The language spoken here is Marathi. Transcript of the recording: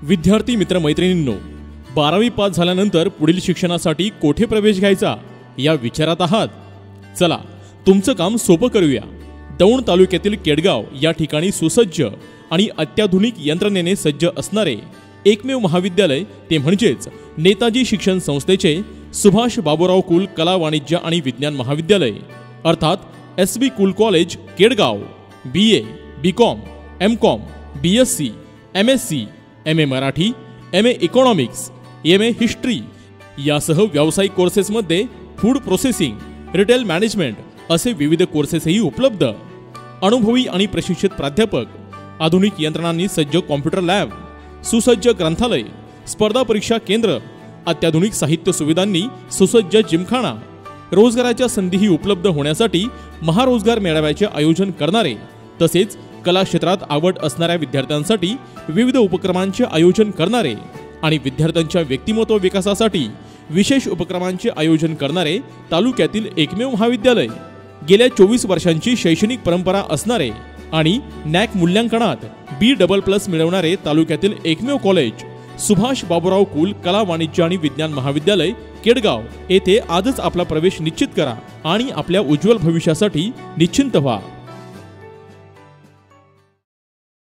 विद्यार्थी मित्रमैत्रिणींनो, 12वी पास झाल्यानंतर पुढील शिक्षणासाठी कोठे प्रवेश घ्यायचा या विचारात आहात? चला तुमचं काम सोपं करूया। दौंड तालुक्यातील केडगाव या ठिकाणी सुसज्ज आणि अत्याधुनिक यंत्रणेने सज्ज असणारे एकमेव महाविद्यालय ते म्हणजेच नेताजी शिक्षण संस्थेचे सुभाष बाबूराव कुल कला वाणिज्य आणि विज्ञान महाविद्यालय अर्थात SB Kul college Kedgaon. BA, BCom, MCom, BSc, MSc, MA Marathi, MA economics, MA history यासह व्यावसायिक कोर्सेसमध्ये फूड प्रोसेसिंग, रिटेल मॅनेजमेंट असे विविध कोर्सेसही उपलब्ध। अनुभवी आणि प्रशिक्षित प्राध्यापक, आधुनिक यंत्रणांनी सज्ज कॉम्प्युटर लॅब, सुसज्ज ग्रंथालय, स्पर्धा परीक्षा केंद्र, अत्याधुनिक साहित्य सुविधांनी सुसज्ज जिमखाना, रोजगाराच्या संधीही उपलब्ध होण्यासाठी महारोजगार मेळाव्याचे आयोजन करणारे, तसेच कला क्षेत्रात आवड असणाऱ्या विद्यार्थ्यांसाठी विविध उपक्रमांचे आयोजन करणारे आणि विद्यार्थ्यांच्या व्यक्तिमत्व विकासासाठी विशेष उपक्रमांचे आयोजन करणारे तालुक्यातील एकमेव महाविद्यालय। गेल्या 24 वर्षांची शैक्षणिक परंपरा असणारे आणि नॅक मूल्यांकनात B++ मिळवणारे तालुक्यातील एकमेव कॉलेज सुभाष बाबूराव कुल कला वाणिज्य आणि विज्ञान महाविद्यालय केडगाव येथे आजच आपला प्रवेश निश्चित करा आणि आपल्या उज्ज्वल भविष्यासाठी निश्चिंत व्हा।